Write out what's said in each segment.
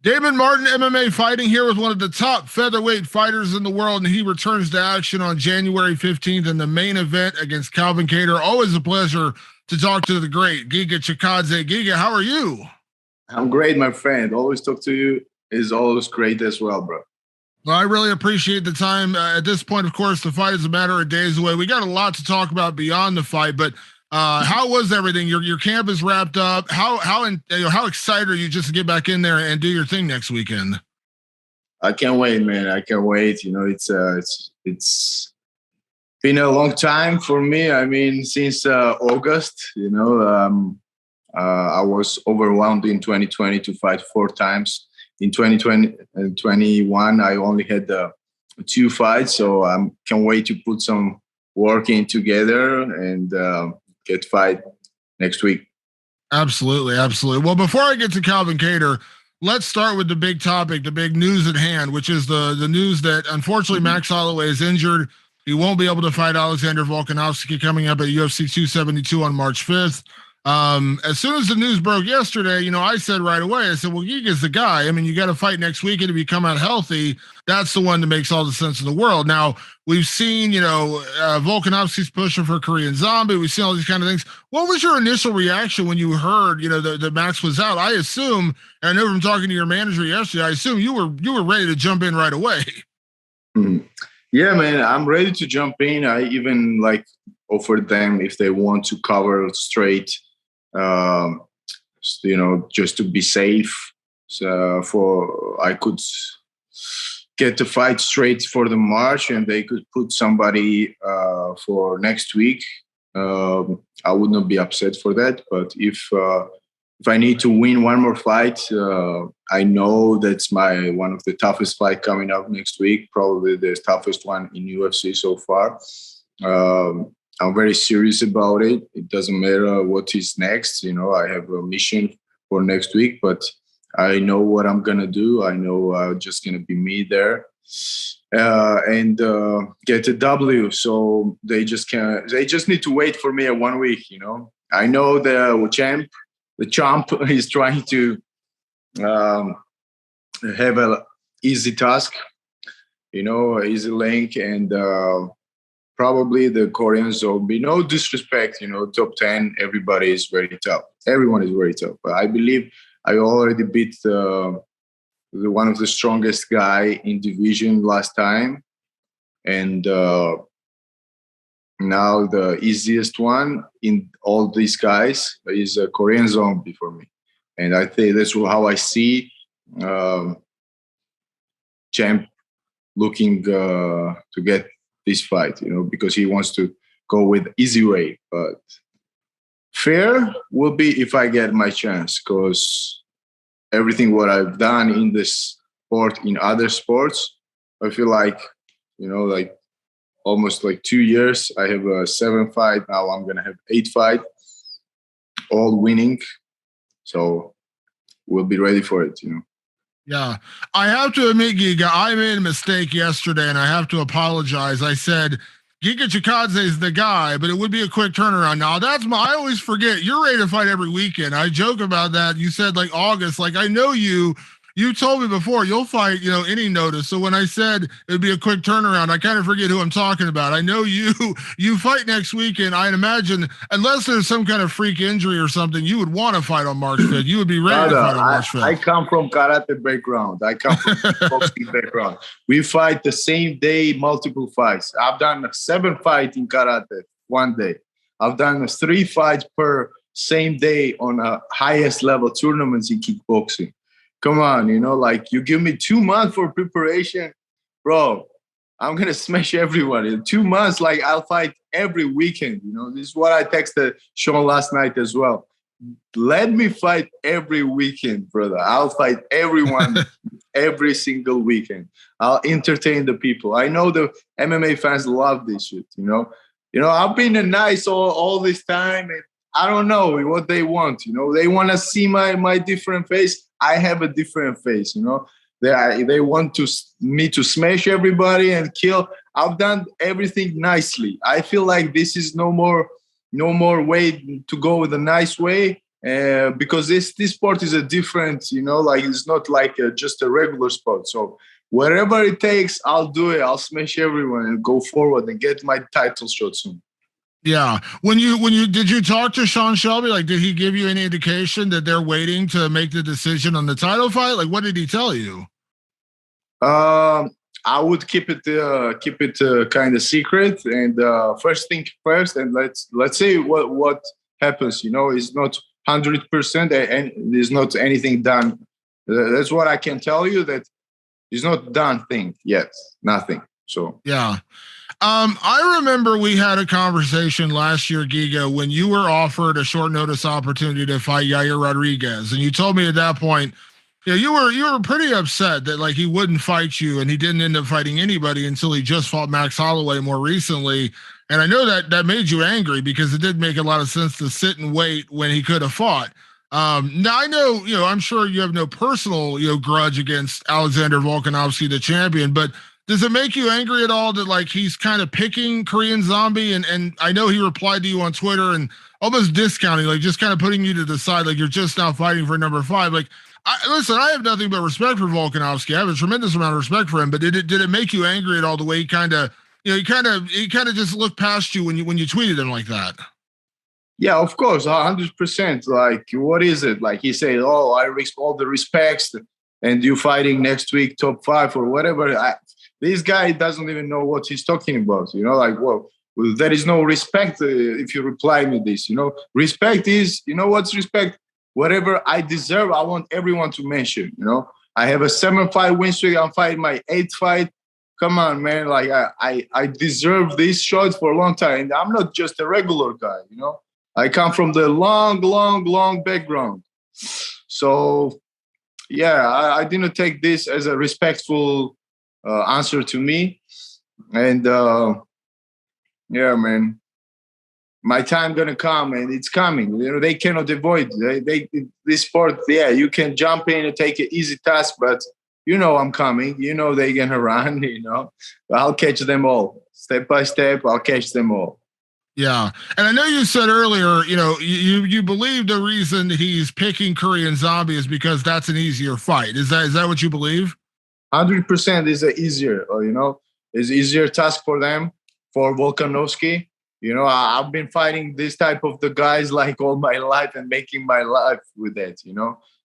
Damon Martin, MMA fighting here with one of the top featherweight fighters in the world, and he returns to action on January 15th in the main event against Calvin Kattar. Always a pleasure to talk to the great Giga Chikadze. Giga, how are you? I'm great, my friend. Always talk to you is always great as well, bro. Well, I really appreciate the time. At this point, of course, the fight is a matter of days away. We got a lot to talk about beyond the fight, but how was everything? Your camp is wrapped up. How excited are you just to get back in there and do your thing next weekend? I can't wait, man. I can't wait. It's been a long time for me. I mean, since August. I was overwhelmed in 2020 to fight 4 times. In 2020 and 21, I only had 2 fights, so I can't wait to put some work in together and get fight next week. Absolutely, absolutely. Well, before I get to Calvin Kattar, let's start with the big topic, the big news at hand, which is the news that unfortunately Max Holloway is injured. He won't be able to fight Alexander Volkanovski coming up at UFC 272 on March 5th. As soon as the news broke yesterday, I said right away, I said, well, Giga's the guy. I mean, you got to fight next week, and if you come out healthy, that's the one that makes all the sense in the world. Now, we've seen, Volkanovski's pushing for Korean Zombie. We've seen all these kind of things. What was your initial reaction when you heard, that Max was out? I assume, and I know from talking to your manager yesterday, I assume you were ready to jump in right away. Mm-hmm. Yeah, man, I'm ready to jump in. I even offered them if they want to cover straight, just to be safe. So I could get the fight straight for the March, and they could put somebody for next week. I would not be upset for that. But if I need to win one more fight, I know that's one of the toughest fight coming up next week. Probably the toughest one in UFC so far. I'm very serious about it. It doesn't matter what is next. I have a mission for next week, but I know what I'm going to do. I know I'm just going to be me there and get a W. So they just need to wait for me 1 week. I know the champ is trying to have an easy task, easy link, and probably the Koreans will be no disrespect, top 10, everybody is very tough. Everyone is very tough. But I believe I already beat one of the strongest guy in division last time. And now the easiest one in all these guys is a Korean Zombie for me. And I think that's how I see champ looking to get this fight, because he wants to go with easy way. But fair will be if I get my chance, because everything what I've done in this sport, in other sports, I feel like, almost 2 years. I have a 7 fight. Now I'm going to have 8 fight, all winning. So we'll be ready for it, Yeah, I have to admit, Giga, I made a mistake yesterday, and I have to apologize. I said Giga Chikadze is the guy, but it would be a quick turnaround. Now I always forget you're ready to fight every weekend. I joke about that. You said August, I know you. You told me before you'll fight, any notice. So when I said it'd be a quick turnaround, I kind of forget who I'm talking about. I know you fight next weekend. I'd imagine, unless there's some kind of freak injury or something, you would want to fight on March 5th. You would be ready to fight on March 5th. I come from karate background. I come from boxing background. We fight the same day, multiple fights. I've done 7 fights in karate one day. I've done 3 fights per same day on a highest level tournaments in kickboxing. Come on, you give me 2 months for preparation, bro. I'm going to smash everyone. In 2 months, I'll fight every weekend. This is what I texted Sean last night as well. Let me fight every weekend, brother. I'll fight everyone every single weekend. I'll entertain the people. I know the MMA fans love this shit, I've been nice all this time, and I don't know what they want. They want to see my different face. I have a different face. They want me to smash everybody and kill. I've done everything nicely. I feel like this is no more way to go with a nice way. because this sport is a different, like it's not like just a regular sport. So wherever it takes, I'll do it. I'll smash everyone and go forward and get my title shot soon. Yeah. When you did you talk to Sean Shelby? Like, did he give you any indication that they're waiting to make the decision on the title fight? Like, what did he tell you? I would keep it kind of secret, and first thing first, and let's see what happens. It's not 100%, and there's not anything done. That's what I can tell you. That it's not done thing yet. Nothing. So yeah. I remember we had a conversation last year, Giga, when you were offered a short notice opportunity to fight Yair Rodriguez, and you told me at that point, you were pretty upset that like he wouldn't fight you, and he didn't end up fighting anybody until he just fought Max Holloway more recently. And I know that made you angry because it did make a lot of sense to sit and wait when he could have fought. Now I know, I'm sure you have no personal, grudge against Alexander Volkanovski, the champion, but does it make you angry at all that like he's kind of picking Korean Zombie? And I know he replied to you on Twitter and almost discounting, like just kind of putting you to the side, like you're just now fighting for number 5. Like, listen, I have nothing but respect for Volkanovski. I have a tremendous amount of respect for him. But did it make you angry at all the way he kind of, he kind of just looked past you when you tweeted him like that? Yeah, of course, 100%. Like, what is it? Like he said, "Oh, I risk all the respects, and you fighting next week, top 5 or whatever." This guy doesn't even know what he's talking about. Like, well, there is no respect if you reply me this. Respect is, what's respect? Whatever I deserve, I want everyone to mention. I have a 7-fight win streak. I'm fighting my 8th fight. Come on, man. Like, I deserve this shot for a long time. And I'm not just a regular guy, I come from the long background. So, yeah, I didn't take this as a respectful answer to me. And, yeah, man, my time going to come, and it's coming. They cannot avoid it. This sport, yeah, you can jump in and take an easy task, but I'm coming. They're going to run, I'll catch them all. Step by step, I'll catch them all. Yeah. And I know you said earlier, you believe the reason he's picking Korean Zombie is because that's an easier fight. Is that what you believe? 100% is a easier, is easier task for them, for Volkanovski. I've been fighting this type of the guys like all my life and making my life with that,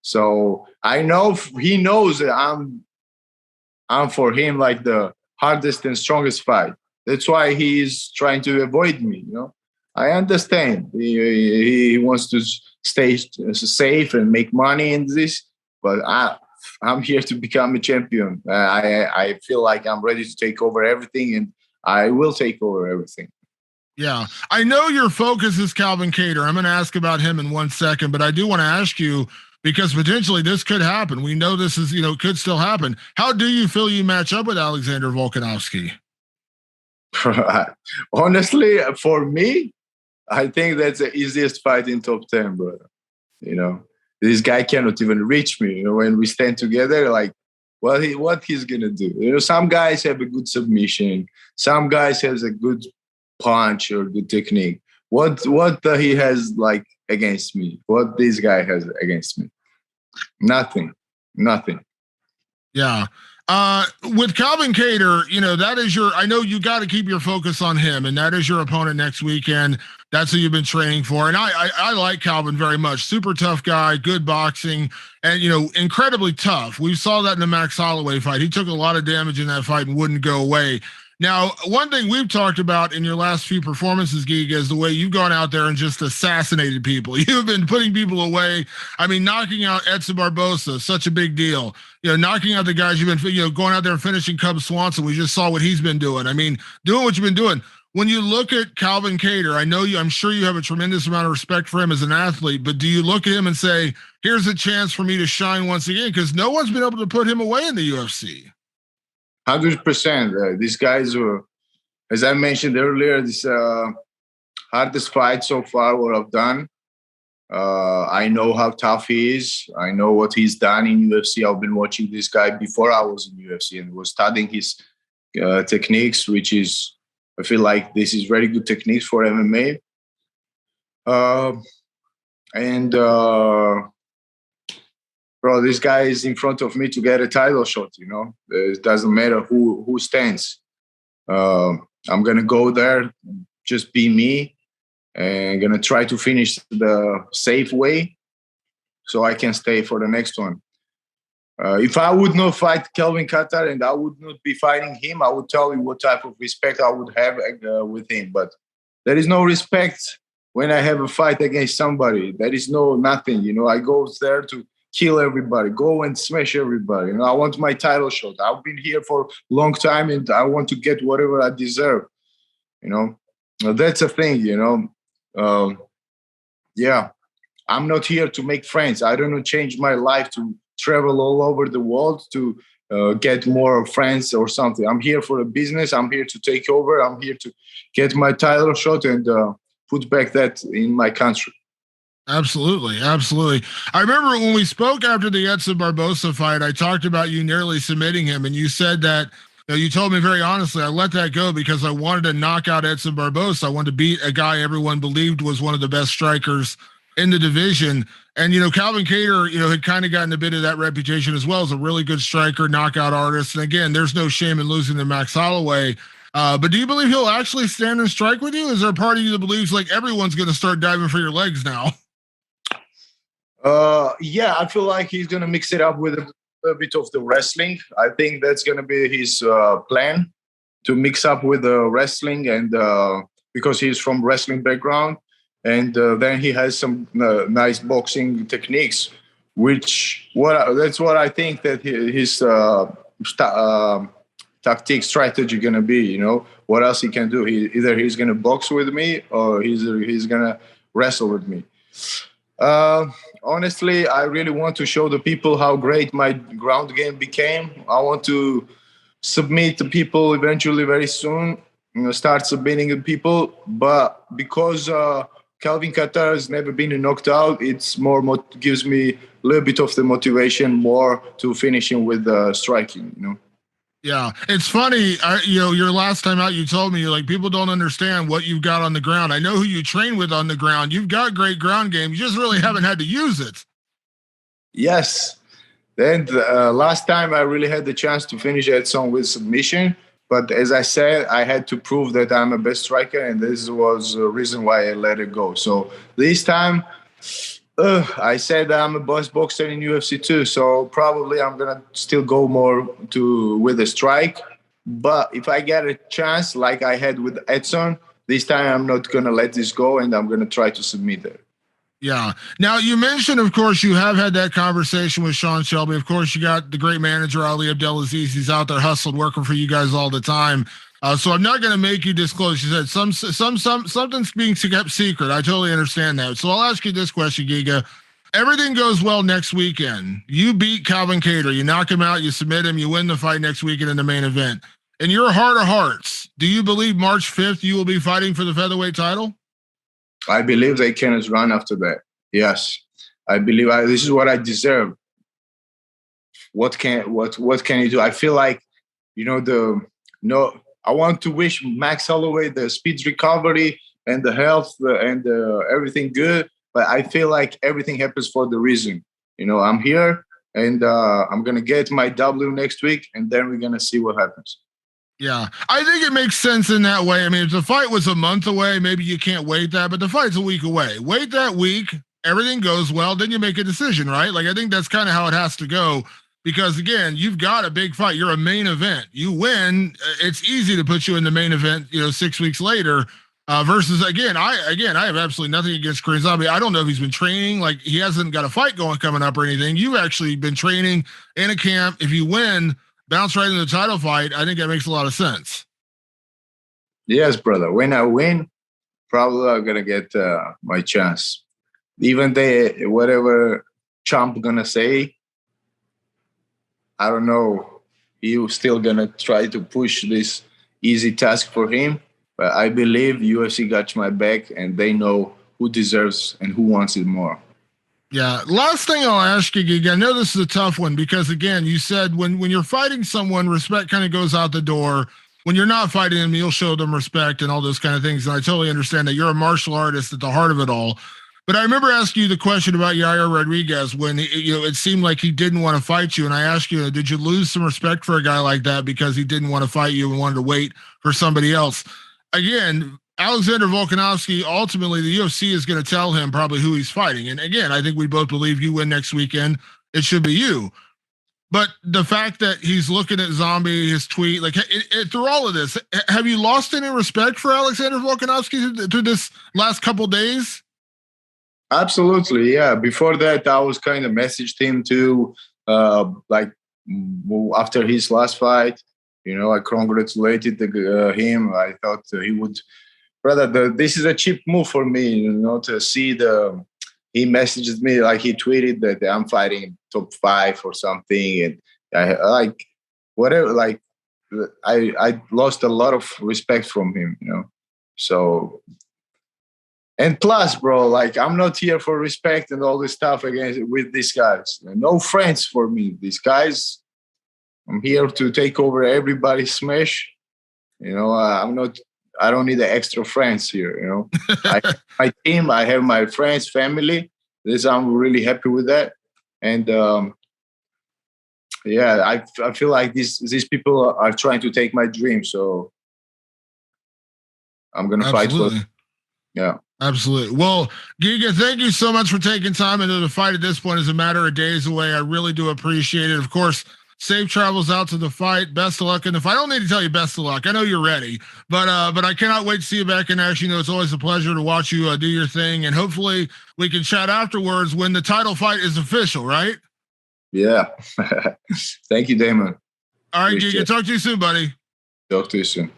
So I know he knows that I'm for him like the hardest and strongest fight. That's why he is trying to avoid me. I understand. He wants to stay safe and make money in this, but I'm here to become a champion. I feel like I'm ready to take over everything, and I will take over everything. Yeah, I know your focus is Calvin Kattar. I'm going to ask about him in 1 second, but I do want to ask you, because potentially this could happen. We know this is, could still happen. How do you feel you match up with Alexander Volkanovski? Honestly, for me, I think that's the easiest fight in top 10, brother. This guy cannot even reach me. When we stand together, like, what he's gonna do? Some guys have a good submission. Some guys has a good punch or good technique. What he has like against me? What this guy has against me? Nothing. Yeah. With Calvin Kattar, that is I know you got to keep your focus on him, and that is your opponent next weekend. That's who you've been training for. And I like Calvin very much. Super tough guy, good boxing, and, incredibly tough. We saw that in the Max Holloway fight. He took a lot of damage in that fight and wouldn't go away. Now, one thing we've talked about in your last few performances, Giga, is the way you've gone out there and just assassinated people. You've been putting people away. I mean, knocking out Edson Barbosa, such a big deal. Knocking out the guys you've been, going out there and finishing Cub Swanson. We just saw what he's been doing. I mean, doing what you've been doing. When you look at Calvin Kattar, I'm sure you have a tremendous amount of respect for him as an athlete, but do you look at him and say, here's a chance for me to shine once again? Because no one's been able to put him away in the UFC. 100%. These guys were, as I mentioned earlier, this hardest fight so far what I've done. I know how tough he is. I know what he's done in UFC. I've been watching this guy before I was in UFC and was studying his techniques, which is, I feel like this is very good techniques for MMA. And bro, this guy is in front of me to get a title shot. It doesn't matter who stands. I'm gonna go there, just be me, and gonna try to finish the safe way, so I can stay for the next one. If I would not fight Calvin Kattar and I would not be fighting him, I would tell you what type of respect I would have with him. But there is no respect when I have a fight against somebody. There is no nothing. I go there to kill everybody, go and smash everybody. I want my title shot. I've been here for a long time and I want to get whatever I deserve. That's a thing, yeah. I'm not here to make friends. I don't change my life to travel all over the world to get more friends or something. I'm here for a business. I'm here to take over. I'm here to get my title shot and put back that in my country. Absolutely. I remember when we spoke after the Edson Barbosa fight, I talked about you nearly submitting him, and you said that you told me very honestly, I let that go because I wanted to knock out Edson Barbosa. I wanted to beat a guy everyone believed was one of the best strikers in the division. And, Calvin Kattar, had kind of gotten a bit of that reputation as well as a really good striker, knockout artist. And again, there's no shame in losing to Max Holloway. But do you believe he'll actually stand and strike with you? Is there a part of you that believes like everyone's going to start diving for your legs now? Yeah, I feel like he's going to mix it up with a bit of the wrestling. I think that's going to be his plan, to mix up with the wrestling, and because he's from wrestling background, and then he has some nice boxing techniques, that's what I think that his tactic strategy going to be. What else he can do? Either he's going to box with me or he's going to wrestle with me. Honestly, I really want to show the people how great my ground game became. I want to submit the people eventually very soon, start submitting people. But because Calvin Kattar has never been knocked out, it's more gives me a little bit of the motivation more to finish him with striking. Yeah, it's funny. Your last time out, you told me like people don't understand what you've got on the ground. I know who you train with on the ground. You've got great ground game. You just really haven't had to use it. Yes. Then last time I really had the chance to finish Edson with submission. But as I said, I had to prove that I'm a best striker, and this was the reason why I let it go. So this time, I said I'm a best boxer in UFC too, so probably I'm gonna still go more with a strike. But if I get a chance like I had with Edson, this time I'm not gonna let this go, and I'm gonna try to submit it. Yeah. Now you mentioned, of course, you have had that conversation with Sean Shelby. Of course, you got the great manager Ali Abdelaziz. He's out there hustling, working for you guys all the time. So I'm not going to make you disclose. You said something's being kept secret. I totally understand that. So I'll ask you this question, Giga. Everything goes well next weekend. You beat Calvin Kattar. You knock him out. You submit him. You win the fight next weekend in the main event. In your heart of hearts, do you believe March 5th you will be fighting for the featherweight title? I believe they can run after that. Yes, I believe this is what I deserve. What can you do? I feel like I want to wish Max Holloway the speed recovery and the health and everything good. But I feel like everything happens for the reason. I'm here and I'm going to get my W next week, and then we're going to see what happens. Yeah, I think it makes sense in that way. I mean, if the fight was a month away, maybe you can't wait that, but the fight's a week away. Wait that week, everything goes well, then you make a decision, right? Like, I think that's kind of how it has to go. Because again, you've got a big fight. You're a main event. You win, it's easy to put you in the main event, 6 weeks later. Versus I have absolutely nothing against Korean Zombie. I don't know if he's been training. Like, he hasn't got a fight coming up or anything. You've actually been training in a camp. If you win, bounce right into the title fight. I think that makes a lot of sense. Yes, brother. When I win, probably I'm gonna get my chance. Even whatever Trump gonna say, I don't know. He still gonna try to push this easy task for him, but I believe UFC got my back, and they know who deserves and who wants it more. Yeah. Last thing I'll ask you, Giga, I know this is a tough one because, again, you said when you're fighting someone, respect kind of goes out the door. When you're not fighting them, you'll show them respect and all those kind of things. And I totally understand that you're a martial artist at the heart of it all. But I remember asking you the question about Yair Rodriguez when it seemed like he didn't want to fight you, and I asked you, did you lose some respect for a guy like that because he didn't want to fight you and wanted to wait for somebody else? Again, Alexander Volkanovski, ultimately the UFC is going to tell him probably who he's fighting. And again, I think we both believe you win next weekend, it should be you. But the fact that he's looking at Zombie, his tweet, like through all of this, have you lost any respect for Alexander Volkanovski through this last couple days? Absolutely, yeah. Before that, I was kind of messaged him too, like after his last fight. I congratulated him. I thought he would, brother. This is a cheap move for me, to see the. He messaged me, like he tweeted that I'm fighting top 5 or something, and I like whatever. Like I lost a lot of respect from him, So, and plus, bro, like I'm not here for respect and all this stuff with these guys. No friends for me. These guys, I'm here to take over everybody's smash. I'm not. I don't need the extra friends here. I have my team, I have my friends, family. I'm really happy with that. And I feel like these people are trying to take my dream. So I'm gonna fight for them. Yeah. Absolutely. Well, Giga, thank you so much for taking time into the fight. At this point is a matter of days away. I really do appreciate it. Of course, safe travels out to the fight. Best of luck in the fight. I don't need to tell you best of luck. I know you're ready, but I cannot wait to see you back in action. It's always a pleasure to watch you do your thing, and hopefully we can chat afterwards when the title fight is official, right? Yeah. Thank you, Damon. All right, Giga. Talk to you soon, buddy. Talk to you soon.